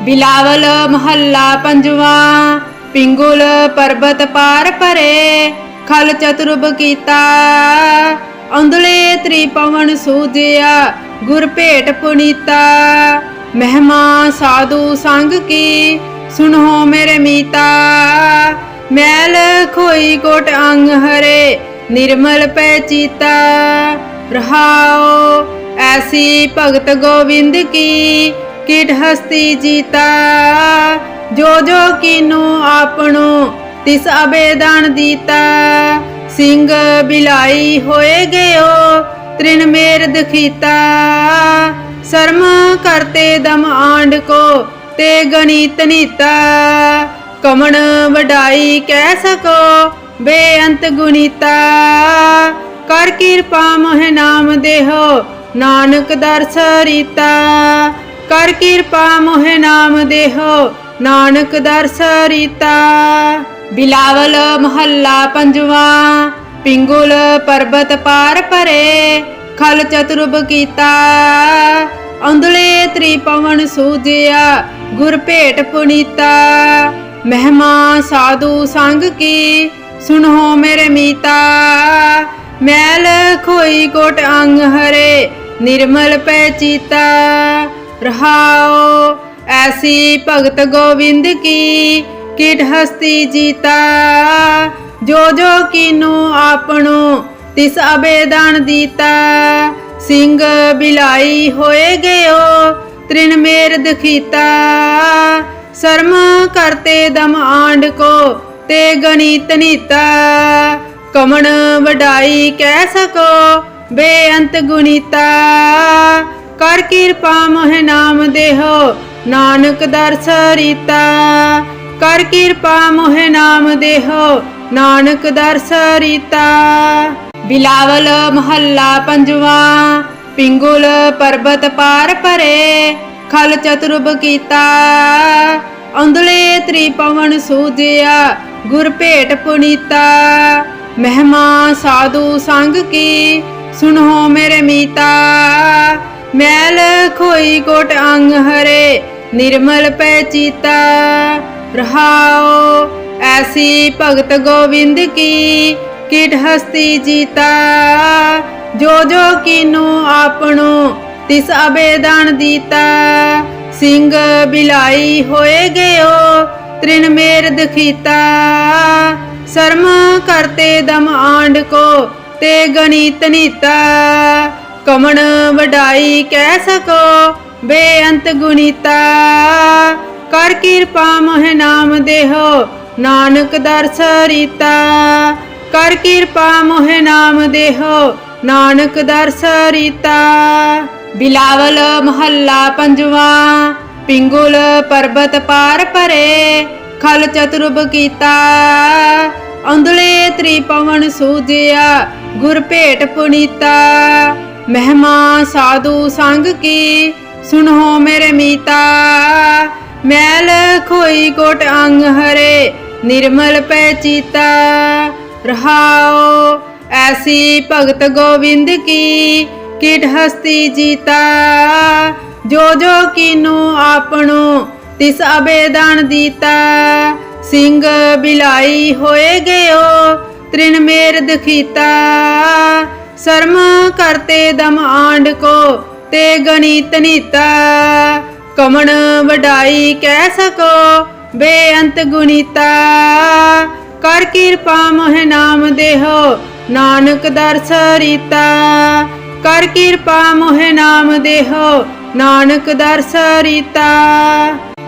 बिलावल महला पंजवा। पिंगुल पर्बत पार परे, खल चतुर्भ कीता। औंधले त्रिपवन सूजिया, गुर भेट पुनीता। महिमा साधु संग की, सुनो मेरे मीता। मैल खोई कोट अंग हरे, निर्मल पै चीता। रहाओ ऐसी भगत गोविंद की, किट हस्ती जीता। जो जो कीनो आपनो, तिस आबेदान दीता। सिंह बिलाई होए गयो, तृण मेर दखीता। शर्म करते दम आंड को, ते गणित नीता। कमण वडाई कह सको, बेअंत गुणीता। कर कृपा मोह नाम देहो, नानक दर्श रीता। कर कृपा मोह नाम देहो, नानक दर्श रीता। बिलावल महला पंजवा। पिंगुल पर्बत पार परे, खल चतुर्भ कीता। औंधले त्रिपवन सूजिया, गुर भेट पुनीता। महिमा साधु संग की, सुनो मेरे मीता। मैल खोई कोट अंग हरे, निर्मल पै चीता। रहाओ ऐसी भगत गोविंद की, किट हस्ती जीता। जो जो कीनो आपनो, तिस आबेदान दीता। सिंह बिलाई होए गयो, तृण मेर दखीता। शर्म करते दम आंड को, ते गणित नीता। कमण वडाई कह सको, बेअंत गुणीता। कर कृपा मोह नाम देहो, नानक दर्श रीता। कर कृपा मोह नाम देहो, नानक दर्श रीता। बिलावल महला पंजवा। पिंगुल पर्बत पार परे, खल चतुर्भ कीता। औंधले त्रिपवन सूजिया, गुर भेट पुनीता। महिमा साधु संग की, सुनो मेरे मीता। मैल खोई कोट अंग हरे, निर्मल पै चीता। रहाओ ऐसी भगत गोविंद की, किट हस्ती जीता। जो जो कीनो आपनो, तिस आबेदान दीता। सिंह बिलाई होए गयो, तृण मेर दखीता। शर्म करते दम आंड को, ते गणित नीता। कमण वडाई कह सको, बेअंत गुणीता। कर कृपा मोह नाम देहो, नानक दर्श रीता। कर कृपा मोह नाम देहो, नानक दर्श रीता। बिलावल महला पंजवा। पिंगुल पर्बत पार परे, खल चतुर्भ कीता। औंधले त्रिपवन सूजिया, गुर भेट पुनीता। महिमा साधु संग की, सुनो मेरे मीता। मैल खोई कोट अंग हरे, निर्मल पै चीता। रहाओ ऐसी भगत गोविंद की, किट हस्ती जीता। जो जो कीनो आपनो, तिस आबेदान दीता। सिंह बिलाई होए गयो, तृण मेर दखीता। शर्म करते दम आंड को, ते गणित नीता। कमण वडाई कह सको, बेअंत गुणीता। कर कृपा मोह नाम देहो, नानक दर्श रीता। कर कृपा मोह नाम देहो, नानक दर्श रीता।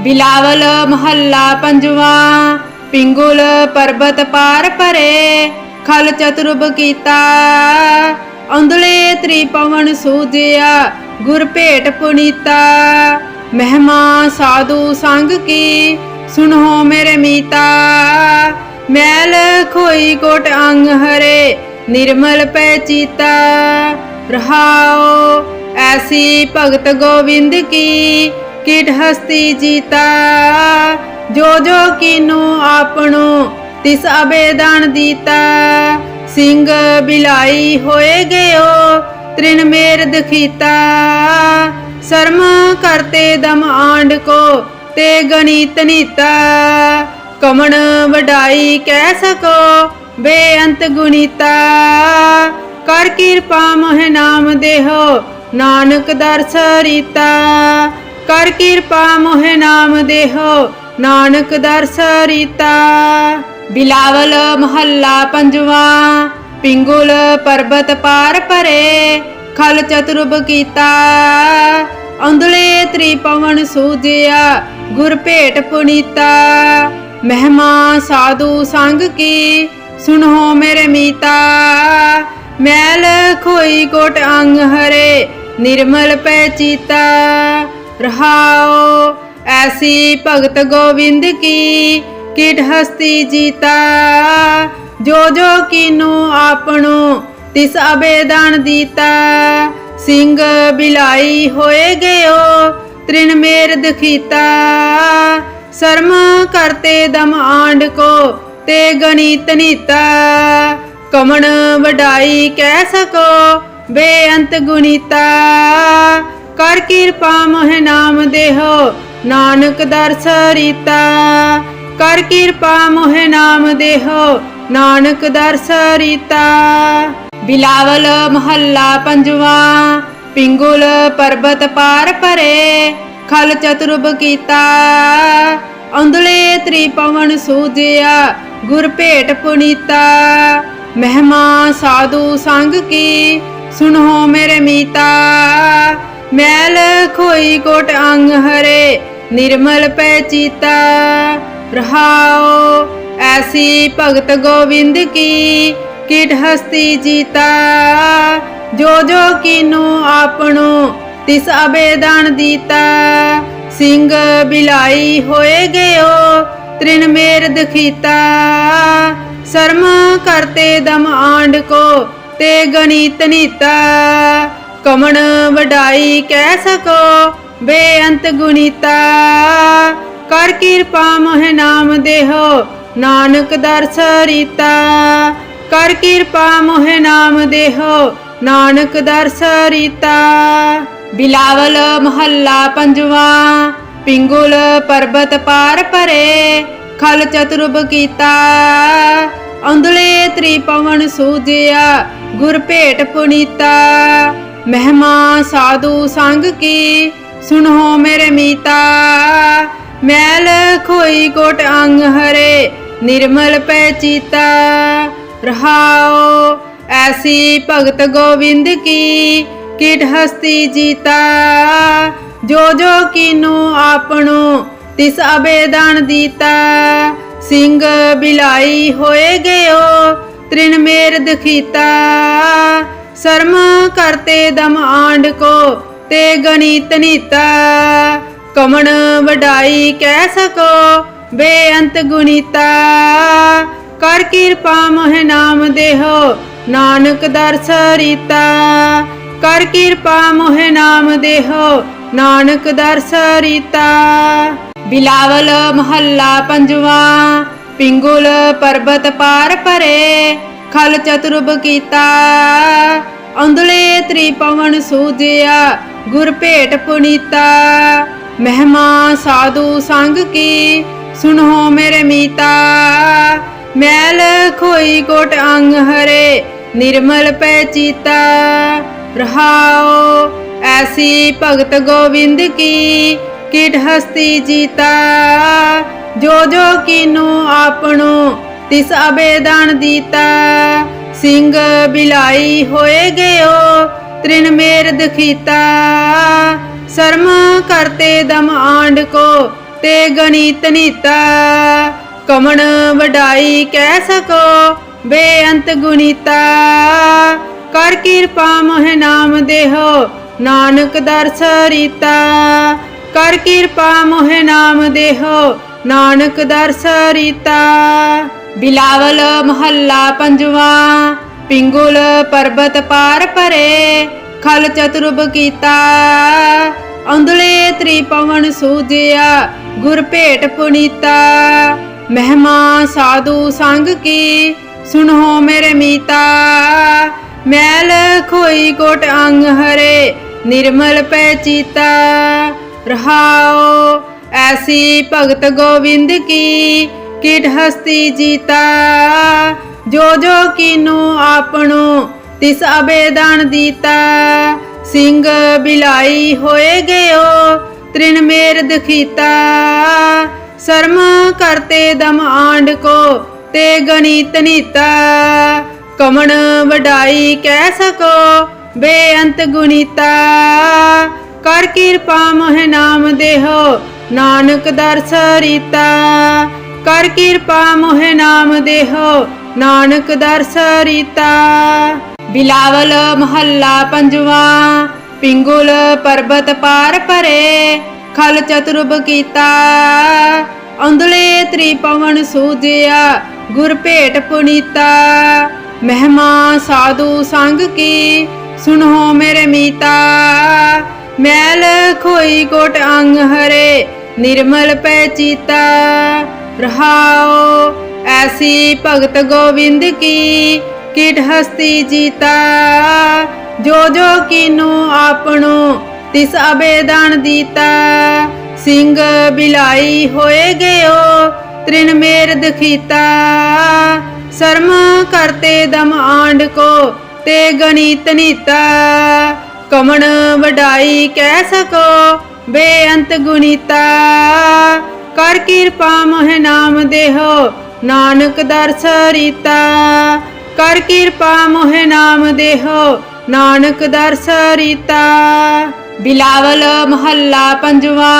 बिलावल महला पंजवा। पिंगुल पर्बत पार परे, खल चतुर्भ कीता। औंधले त्रिपवन सूजिया, गुर भेट पुनीता। महिमा साधु संग की, सुनो मेरे मीता। मैल खोई कोट अंग हरे, निर्मल पै चीता। रहाओ ऐसी भगत गोविंद की, किट हस्ती जीता। जो जो कीनो आपनो, तिस आबेदान दीता। सिंह बिलाई होए गयो, तृण मेर दखीता। शर्म करते दम आंड को, ते गणित नीता। कमण वडाई कह सको बेअंत गुणीता। कर किरपा मोह नाम देहो नानक दर्श रीता। कर किरपा मोह नाम देहो नानक दर्श रीता। बिलावल महला पंजवा। पिंगुल पर्बत पार परे खल चतुर्भ कीता। औंधले त्रिपवन सूजिया गुर भेट पुनीता। महिमा साधु संग की सुनो मेरे मीता। मैल खोई कोट अंग हरे निर्मल पै चीता। रहाओ ऐसी भगत गोविंद की किट हस्ती जीता। जो जो कीनो आपनो तिस अबेदान दीता। सिंह बिलाई होए गयो तृण मेर दखीता। शर्म करते दम आंड को ते गणित नीता। कमण वडाई कह सको बेअंत गुणीता। कर किरपा मोह नाम देहो नानक दर्श रीता। कर किरपा मोह नाम देहो नानक दर्श रीता। बिलावल महला पंजवा। पिंगुल पर्बत पार परे खल चतुर्भ कीता। औंधले त्रिपवन सूजिया गुर भेट पुनीता। महिमा साधु संग की सुनो मेरे मीता। मैल खोई कोट अंग हरे निर्मल पै चीता। रहाओ ऐसी भगत गोविंद की किट हस्ती जीता। जो जो कीनो आपनो तिस अबेदान दीता। सिंह बिलाई होए गयो तृण मेर दखीता। शर्म करते दम आंड को ते गणित नीता। कमण वडाई कह सको बेअंत गुणीता। कर किरपा मोह नाम देहो नानक दर्श रीता। कर किरपा मोह नाम देहो नानक दर्श रीता। बिलावल महला पंजवा। पिंगुल पर्बत पार परे खल चतुर्भ कीता। औंधले त्रिपवन सूजिया गुर भेट पुनीता। महिमा साधु संग की सुनो मेरे मीता। मैल खोई कोट अंग हरे निर्मल पै चीता। रहाओ ऐसी भगत गोविंद की किट हस्ती जीता। जो जो कीनो आपनो तिस अबेदान दीता। सिंह बिलाई होए गयो तृण मेर दखीता। शर्म करते दम आंड को ते गणित नीता। कमण वडाई कह सको बेअंत गुणीता। कर किरपा मोह नाम देहो नानक दर्श रीता। कर किरपा मोह नाम देहो नानक दर्श रीता। बिलावल महला पंजवा। पिंगुल पर्बत पार परे खल चतुर्भ कीता। औंधले त्रिपवन सूजिया गुर भेट पुनीता। महिमा साधु संग की सुनो मेरे मीता। मैल खोई कोट अंग हरे निर्मल पै चीता। रहाओ ऐसी भगत गोविंद की किट हस्ती जीता। जो जो कीनो आपनो तिस अबेदान दीता। सिंह बिलाई होए गयो तृण मेर दखीता। शर्म करते दम आंड को ते गणित नीता। कमण वडाई कह सको बेअंत गुणीता। कर किरपा मोह नाम देहो नानक दर्श रीता। कर किरपा मोह नाम देहो नानक दर्श रीता। बिलावल महला पंजवा। पिंगुल पर्बत पार परे खल चतुर्भ कीता। औंधले त्रिपवन सूजिया गुर भेट पुनीता। महिमा साधु संग की सुनो मेरे मीता। मैल खोई कोट अंग हरे निर्मल पै चीता। रहाओ ऐसी भगत गोविंद की कीट हस्ती जीता। जो जो कीनो आपनो तिस अबेदान दीता। सिंह बिलाई होए गयो तृण मेर दखीता। शर्म करते दम आंड को ते गणित नीता। कमण वडाई कह सको बेअंत गुणीता। कर कृपा मोह नाम देहो नानक दर्श रीता। कर कृपा मोह नाम देहो नानक दर्श रीता। बिलावल महल्ला पंजवा। पिंगुल पर्वत पार परे खल चतुर्भ कीता। औंधले त्रिपवन सूजिया गुर भेट पुनीता। महिमा साधु संग की सुनो मेरे मीता। मैल खोई कोट अंग हरे निर्मल पै चीता। रहाओ ऐसी भगत गोविंद की कीट हस्ती जीता। जो जो कीनो आपनो तिस अबेदान दीता। सिंह बिलाई होए गयो तृण मेर दखीता। शर्म करते दम आंड को ते गणित नीता। कमण वडाई कह सको बेअंत गुणीता। कर कृपा मोह नाम देहो नानक दर्श रीता। कर कृपा मोह नाम देहो नानक दर्श रीता। बिलावल महल्ला पंजवा।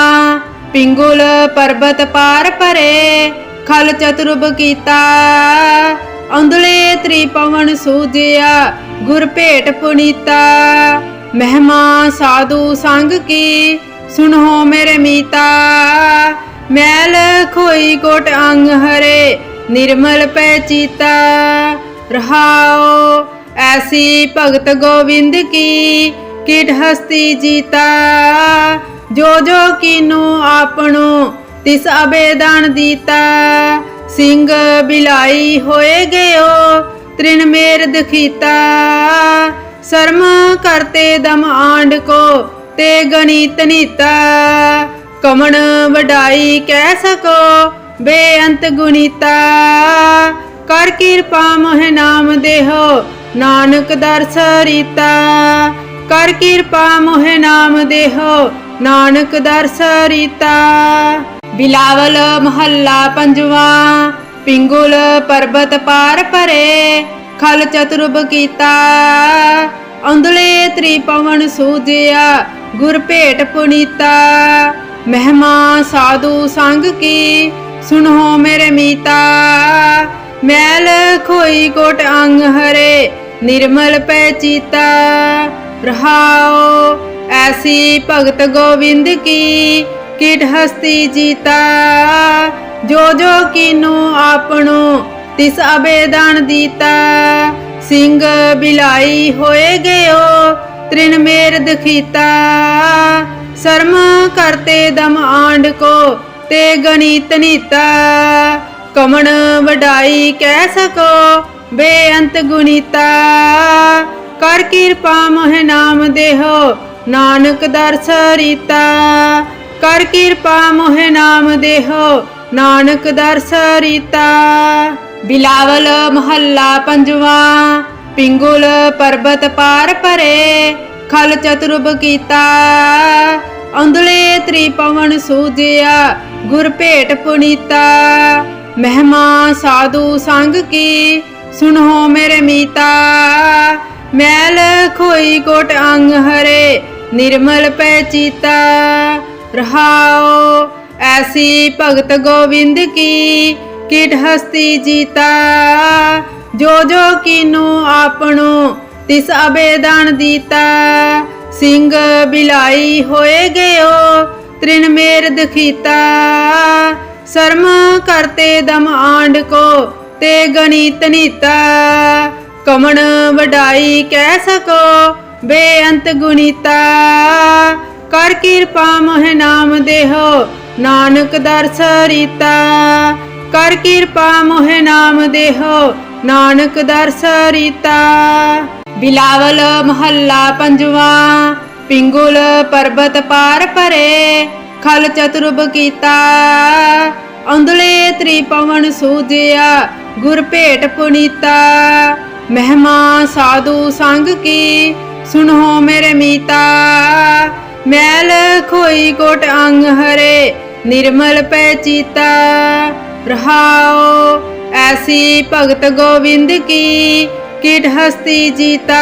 पिंगुल पर्वत पार परे खल चतुर्भ कीता। औंधले त्रिपवन सूजिया गुर भेट पुनीता। महिमा साधु संग की सुनो मेरे मीता। मैल खोई कोट अंग हरे निर्मल पै चीता। रहाओ ऐसी भगत गोविंद की कीट हस्ती जीता। जो जो कीनो आपनो तिस अबेदान दीता। सिंह बिलाई होए गयो तृण मेर दखीता। शर्म करते दम आंड को ते गणित नीता। कमण वडाई कह सको बेअंत गुणीता। कर कृपा मोह नाम देहो नानक दर्श रीता। कर कृपा मोह नाम देहो नानक दर्श रीता। बिलावल महल्ला पंजवा। पिंगुल पर्वत पार परे खल चतुर्भ कीता। औंधले त्रिपवन सूजिया गुर भेट पुनीता। महिमा साधु संग की सुनो मेरे मीता। मैल खोई कोट अंग हरे निर्मल पै चीता। रहाओ ऐसी भगत गोविंद की कीट हस्ती जीता। जो जो कीनो आपनो तिस अबेदान दीता। सिंह बिलाई होए गयो तृण मेर दखीता। शर्म करते दम आंड को ते गणित नीता। कमण वडाई कह सको बेअंत गुणीता। कर कृपा मोह नाम देहो नानक दर्श रीता। कर कृपा मोह नाम देहो नानक दर्श रीता। बिलावल महल्ला पंजवा। पिंगुल पर्वत पार परे खल चतुर्भ कीता। औंधले त्रिपवन सूजिया गुर भेट पुनीता। महिमा साधु संग की सुनो मेरे मीता। मैल खोई कोट अंग हरे निर्मल पै चीता। रहाओ ऐसी भगत गोविंद की कीट हस्ती जीता। जो जो कीनो आपनो तिस अबेदान दीता। सिंह बिलाई होए गयो तृण मेर दखीता। शर्म करते दम आंड को ते गणित नीता। कमण वडाई कह सको बेअंत गुणीता। कर कृपा मोह नाम देहो नानक दर्श रीता। कर कृपा मोह नाम देहो नानक दर्श रीता। बिलावल महल्ला पंजवा। पिंगुल पर्वत पार परे खल चतुर्भ कीता। औंधले त्रिपवन सूजिया गुर भेट पुनीता। महिमा साधु संग की सुनो मेरे मीता। मैल खोई कोट अंग हरे निर्मल पै चीता। रहाओ ऐसी भगत गोविंद की कीट हस्ती जीता।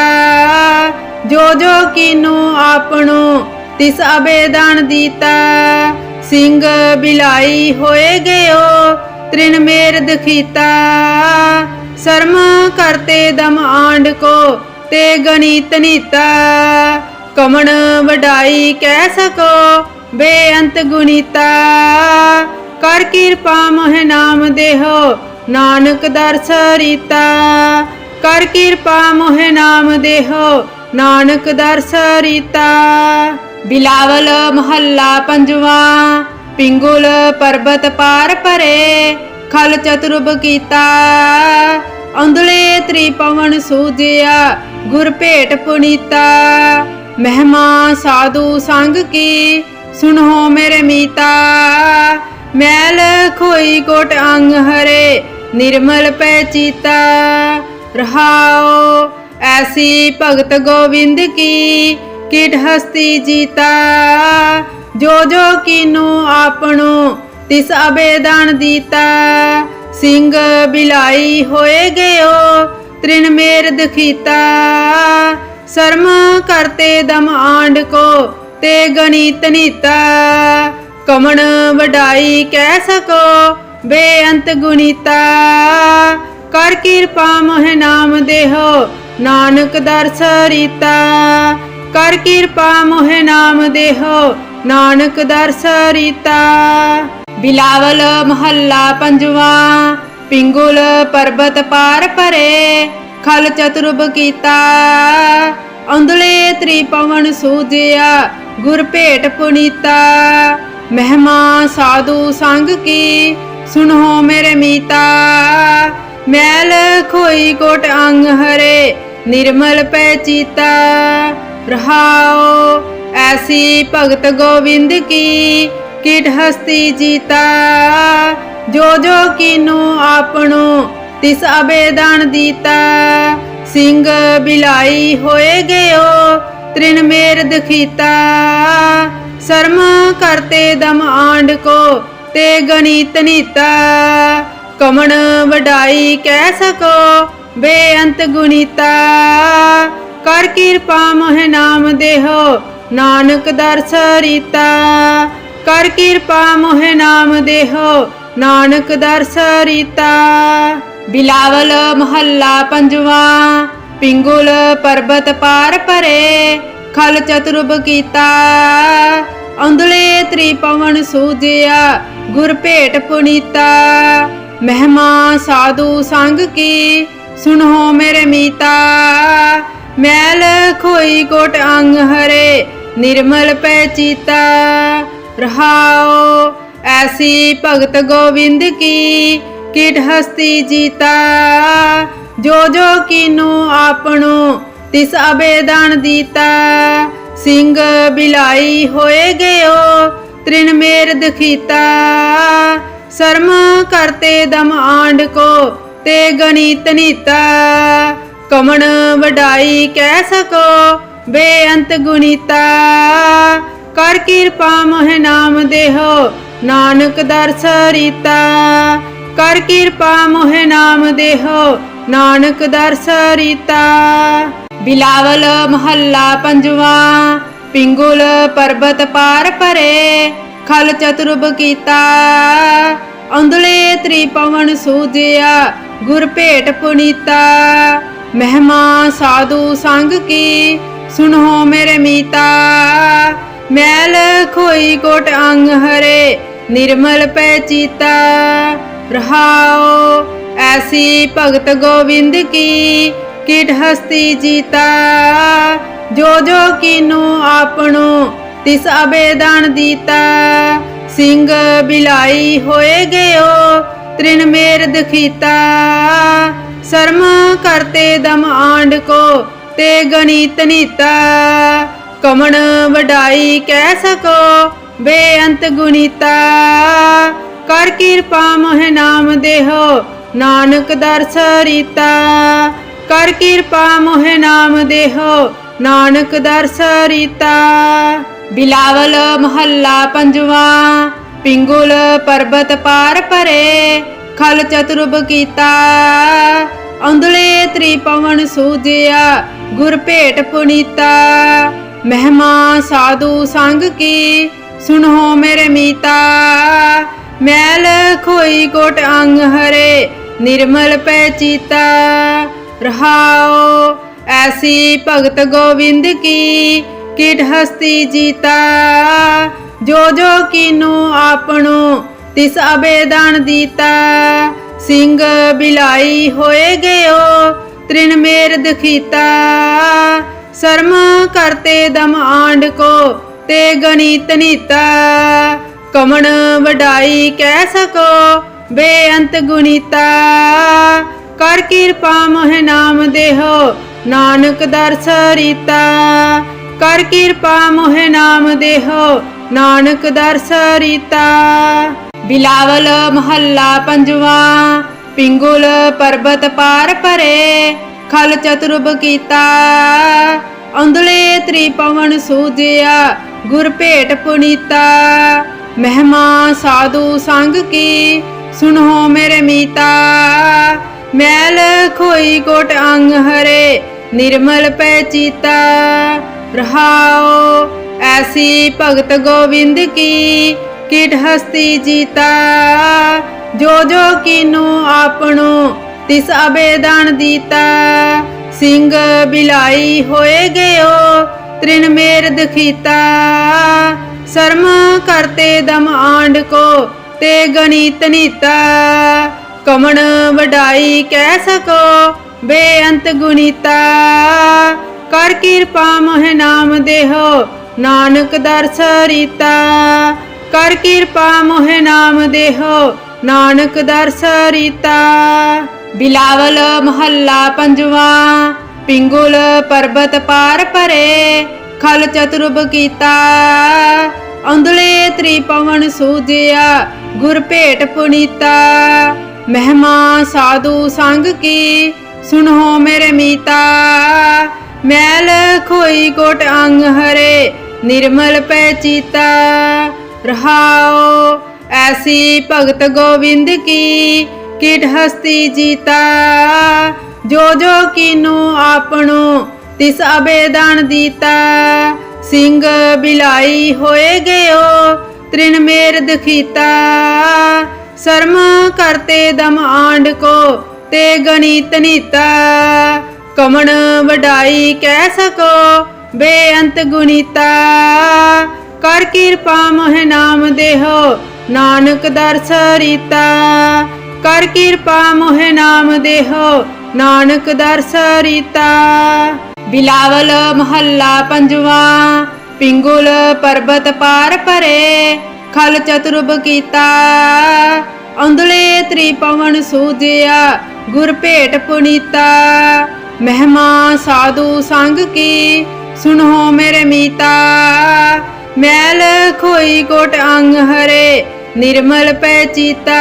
जो जो कीनो आपनो तिस अबेदान दीता। सिंह बिलाई होए गयो तृण मेर दखीता। शर्म करते दम आंड को ते गणित नीता। कमण वडाई कह सको बेअंत गुणीता। कर कृपा मोह नाम देहो नानक दर्श रीता। कर कृपा मोह नाम देहो नानक दर्श रीता। बिलावल महल्ला पंजवा। पिंगुल पर्वत पार परे खल चतुर्भ कीता। औंधले त्रिपवन सूजिया गुर भेट पुनीता। महिमा साधु संग की सुनो मेरे मीता। मैल खोई कोट अंग हरे निर्मल पै चीता। रहाओ ऐसी भगत गोविंद की कीट हस्ती जीता। जो जो कीनो आपनो तिस अबेदान दीता। सिंह बिलाई होए गयो तृण मेर दखीता। शर्म करते दम आंड को ते गणित नीता। कमण वडाई कह सको बेअंत गुणीता। कर कृपा मोह नाम देहो नानक दर्श रीता। कर कृपा मोह नाम देहो नानक दर्श रीता। बिलावल महल्ला पंजवा। पिंगुल पर्वत पार परे खल चतुर्भ कीता। औंधले त्रिपवन सूजिया गुर भेट पुनीता। महिमा साधु संग की सुनो मेरे मीता। मैल खोई कोट अंग हरे निर्मल पै चीता। रहाओ ऐसी भगत गोविंद की कीट हस्ती जीता। जो जो कीनो आपनो तिस अबेदान दीता। सिंह बिलाई होए गयो तृण मेर दखीता। शर्म करते दम आंड को ते गणित नीता। कमण वडाई कह सको बेअंत गुणीता। कर कृपा मोह नाम देहो नानक दर्श रीता। कर कृपा मोह नाम देहो नानक दर्श रीता। बिलावल महल्ला पंजवा। पिंगुल पर्वत पार परे खल चतुर्भ कीता। औंधले त्रिपवन सूजिया गुर भेट पुनीता। महिमा साधु संग की सुनो मेरे मीता। मैल खोई कोट अंग हरे निर्मल पै चीता। रहाओ ऐसी भगत गोविंद की कीट हस्ती जीता। जो जो कीनो आपनो तिस अबेदान दीता। सिंह बिलाई होए गयो तृण मेर दखीता। शर्म करते दम आंड को ते गणित नीता। कमण वडाई कह सको बेअंत गुणीता। कर कृपा मोह नाम देहो नानक दर्श रीता। कर कृपा मोह नाम देहो नानक दर्श रीता। बिलावल महल्ला पंजवा। पिंगुल पर्वत पार परे खल चतुर्भ कीता। औंधले त्रिपवन सूजिया गुर भेट पुनीता। महिमा साधु संग की सुनो मेरे मीता। मैल खोई कोट अंग हरे निर्मल पै चीता। रहाओ ऐसी भगत गोविंद की कीट हस्ती जीता। जो जो कीनो आपनो तिस अबेदान दीता। सिंह बिलाई होए गयो तृण मेर दखीता। शर्म करते दम आंड को ते गणित नीता। कमण वडाई कह सको बेअंत गुणीता। कर कृपा मोह नाम देहो नानक दर्श रीता। कर कृपा मोह नाम देहो नानक दर्श रीता। बिलावल महला पंजवा। पिंगुल पर्बत पार परे खल चतुर्भ कीता। औंधले त्रिपवन सूजिया गुर भेट पुनीता। महिमा साधु संग की सुनो मेरे मीता। मैल खोई कोट अंग हरे निर्मल पै चीता। रहाओ ऐसी भगत गोविंद की किट हस्ती जीता। जो जो कीनो आपनो तिस अबेदान दीता। सिंह बिलाई होए गयो तृण मेर दखीता। शर्म करते दम आंड को ते गणित नीता। कमण वडाई कह सको बेअंत गुणीता। कर कृपा मोह नाम देहो नानक दर्श रीता। कर कृपा मोह नाम देहो नानक दर्श रीता। बिलावल महला पंजवा। पिंगुल पर्बत पार परे खल चतुर्भ कीता। औंधले त्रिपवन सूजिया गुर भेट पुनीता। महिमा साधु संग की सुनो मेरे मीता। मैल खोई कोट अंग हरे निर्मल पै चीता। रहाओ ऐसी भगत गोविंद की किट हस्ती जीता। जो जो कीनो आपनो तिस अबेदान दीता। सिंह बिलाई होए गयो तृण मेर दखीता। शर्म करते दम आंड को ते गणित नीता। कमण वडाई कह सको बेअंत गुणीता। कर कृपा मोह नाम देहो नानक दर्श रीता। कर कृपा मोह नाम देहो नानक दर्श रीता। बिलावल महला पंजवा। पिंगुल पर्बत पार परे खल चतुर्भ कीता। औंधले त्रिपवन सूजिया गुर भेट पुनीता। महिमा साधु संग की सुनो मेरे मीता। मैल खोई कोट अंग हरे निर्मल पै चीता। रहाओ ऐसी भगत गोविंद की किट हस्ती जीता। जो जो कीनो आपनो तिस अबेदान दीता। सिंह बिलाई होए गयो तृण मेर दखीता। शर्म करते दम आंड को ते गणित नीता। कमण वडाई कह सको बेअंत गुणीता। कर कृपा मोह नाम देहो नानक दर्श रीता। कर कृपा मोह नाम देहो नानक दर्श रीता। बिलावल महला पंजवा। पिंगुल पर्बत पार परे खल चतुर्भ कीता। औंधले त्रिपवन सूजिया गुर भेट पुनीता। महिमा साधु संग की सुनो मेरे मीता। मैल खोई कोट अंग हरे निर्मल पै चीता।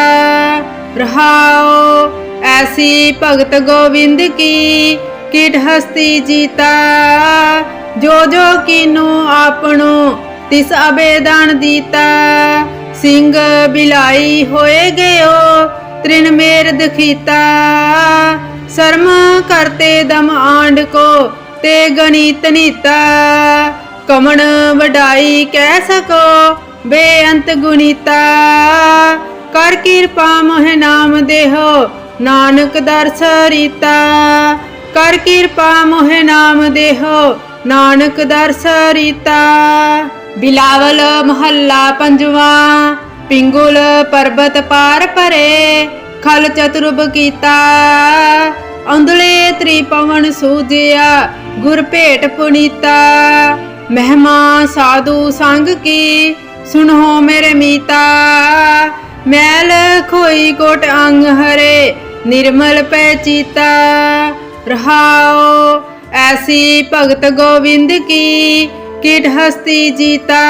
रहाओ ऐसी भगत गोविंद की किट हस्ती जीता। जो जो कीनो आपनो तिस अबेदान दीता। सिंह बिलाई होए गयो तृण मेर दखीता। शर्म करते दम आंड को ते गणित नीता। कमण वडाई कह सको बेअंत गुणीता। कर कृपा मोह नाम देहो नानक दर्श रीता। कर कृपा मोह नाम देहो नानक दर्श रीता। बिलावल महला पंजवा। पिंगुल पर्बत पार परे खल चतुर्भ कीता। औंधले त्रिपवन सूजिया गुर भेट पुनीता। महिमा साधु संग की सुनो मेरे मीता। मैल खोई कोट अंग हरे निर्मल पै चीता। रहाओ ऐसी भगत गोविंद की किट हस्ती जीता।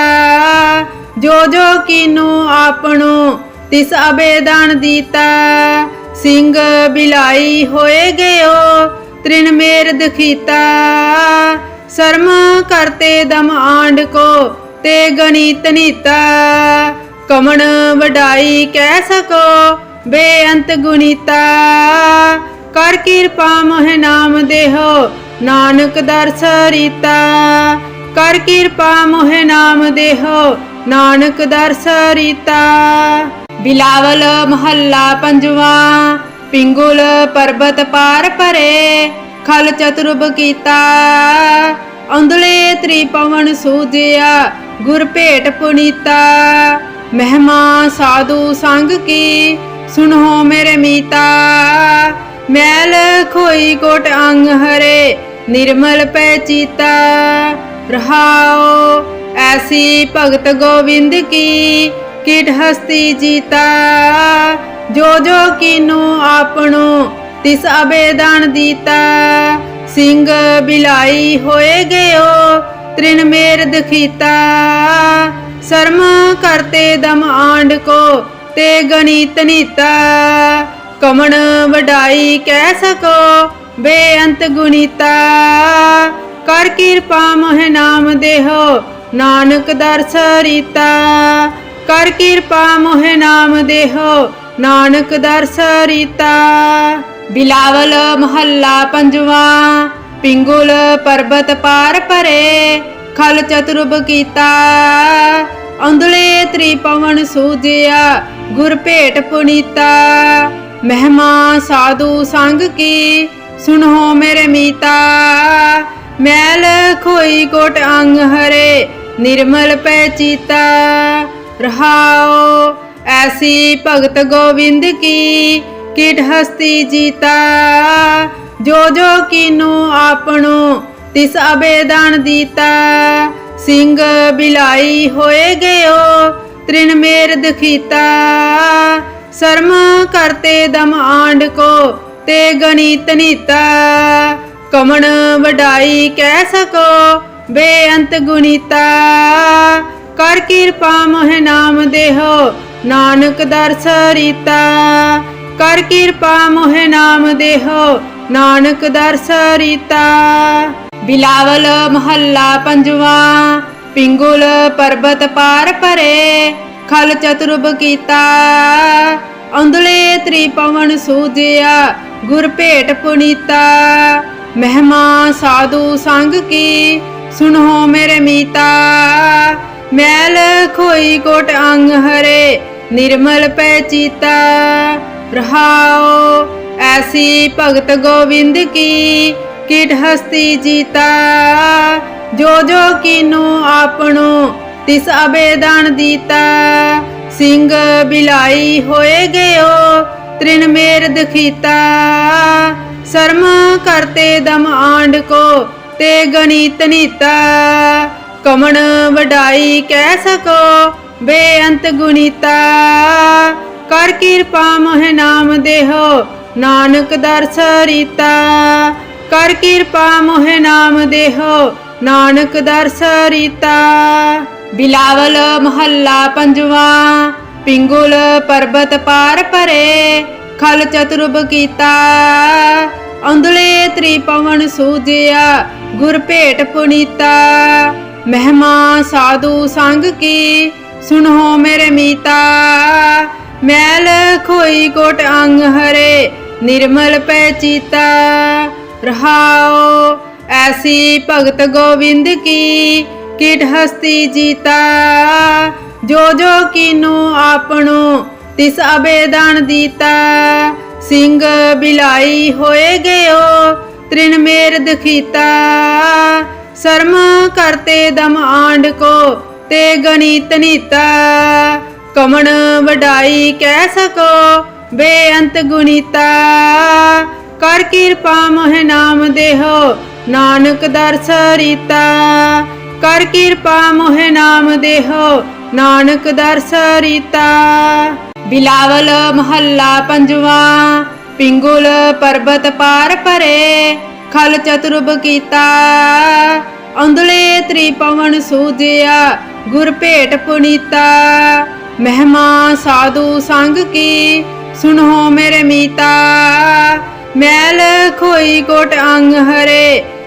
जो कीनो आपनो तिस अबेदान दीता। सिंह बिलाई होए गयो तृण मेर दखीता। शर्म करते दम आंड को ते गणित नीता। कमण वडाई कह सको बेअंत गुणीता। कर कृपा मोह नाम देहो नानक दर्श रीता। कर कृपा मोह नाम देहो नानक दर्श रीता। बिलावल महल्ला पंजवा। पिंगुल पर्वत पार परे खल चतुर्भ कीता। औंधले त्रिपवन सूजिया गुर भेट पुनीता। महिमा साधु संग की सुनो मेरे मीता। मैल खोई कोट अंग हरे निर्मल पै चीता। रहाओ ऐसी भगत गोविंद की किट हस्ती जीता। जो कीनो आपनो तिस अबेदान दीता। सिंह बिलाई होए गयो तृण मेर दखीता। शर्म करते दम आंड को ते गणित नीता। कमण वडाई कह सको बेअंत गुणीता। कर कृपा मोह नाम देहो नानक दर्श रीता। कर कृपा मोह नाम देहो नानक दर्श रीता। बिलावल महल्ला पंजवा। पिंगुल पर्वत पार परे खल चतुर्भ कीता। औंधले त्रिपवन सूजिया गुर भेट पुनीता। महिमा साधु संग की सुनो मेरे मीता। मैल खोई कोट अंग हरे निर्मल पै चीता। रहाओ ऐसी भगत गोविंद की किट हस्ती जीता। जो कीनो आपनो तिस अबेदान दीता। सिंह बिलाई होए गयो तृण मेर दखीता। शर्म करते दम आंड को ते गणित नीता। कमण वडाई कह सको बेअंत गुणीता। कर कृपा मोह नाम देहो नानक दर्श रीता। कर कृपा मोह नाम देहो नानक दर्श रीता। बिलावल महल्ला पंजवा। पिंगुल पर्वत पार परे खल चतुर्भ कीता। औंधले त्रिपवन सूजिया गुर भेट पुनीता। महिमा साधु संग की सुनो मेरे मीता। मैल खोई कोट अंग हरे निर्मल पै चीता। रहाओ ऐसी भगत गोविंद की किट हस्ती जीता। जो कीनो आपनो तिस अबेदान दीता। सिंह बिलाई होए गयो तृण मेर दखीता। शर्म करते दम आंड को ते गणित नीता। कमण वडाई कह सको बेअंत गुणीता। कर कृपा मोह नाम देहो नानक दर्श रीता। कर कृपा मोह नाम देहो नानक दर्श रीता। बिलावल महल्ला पंजवा। पिंगुल पर्वत पार परे खल चतुर्भ कीता। औंधले त्रिपवन सूजिया गुर भेट पुनीता। महिमा साधु संग की सुनो मेरे मीता। मैल खोई कोट अंग हरे निर्मल पै चीता। रहाओ ऐसी भगत गोविंद की किट हस्ती जीता। जो कीनो आपनो तिस अबेदान दीता। सिंह बिलाई होए गयो तृण मेर दखीता। शर्म करते दम आंड को ते गणित नीता। कमण वडाई कह सको बेअंत गुणीता। कर कृपा मोह नाम देहो नानक दर्श रीता। कर कृपा मोह नाम देहो नानक दर्श रीता। बिलावल महल्ला पंजवा। पिंगुल पर्वत पार परे खल चतुर्भ कीता। औंधले त्रिपवन सूजिया गुर भेट पुनीता। महिमा साधु संग की सुनो मेरे मीता। मैल खोई कोट अंग हरे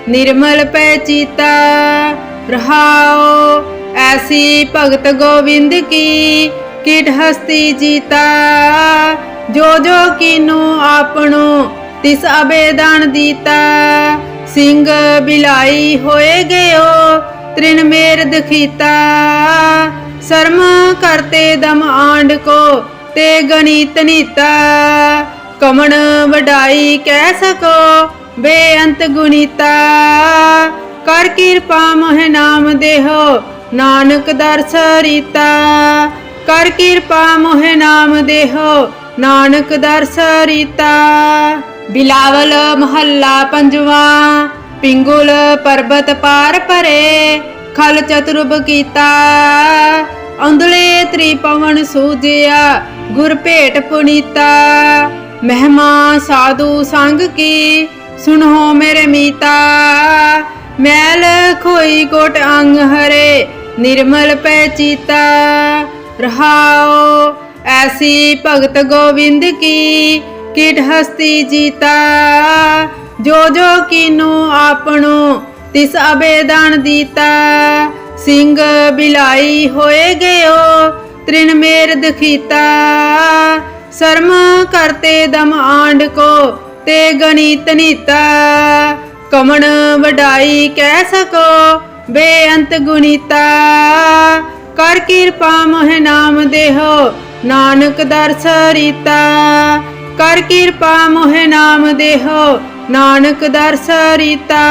निर्मल पै चीता। रहाओ ऐसी भगत गोविंद की किट हस्ती जीता। जो जो कीनो आपनो तिस अबेदान दीता। सिंह बिलाई होए गयो तृण मेर दखीता। शर्म करते दम आंड को ते गणित नीता। कमण वडाई कह सको बेअंत गुणीता। कर कृपा मोह नाम देहो नानक दर्श रीता। कर कृपा मोह नाम देहो नानक दर्श रीता। बिलावल महल्ला पंजवा। पिंगुल पर्वत पार परे खल चतुर्भ कीता। औंधले त्रिपवन सूजिया गुर भेट पुनीता। महिमा साधु संग की सुनो मेरे मीता। मैल खोई कोट अंग हरे निर्मल पै चीता। रहाओ ऐसी भगत गोविंद की किट हस्ती जीता। जो जो कीनो आपनो तिस अबेदान दीता। सिंह बिलाई होए गयो तृण मेर दखीता। शर्म करते दम आंड को ते गणित नीता। कमण वडाई कह सको बेअंत गुणीता। कर कृपा मोह नाम देहो नानक दर्श रीता। कर कृपा मोह नाम देहो नानक दर्श रीता।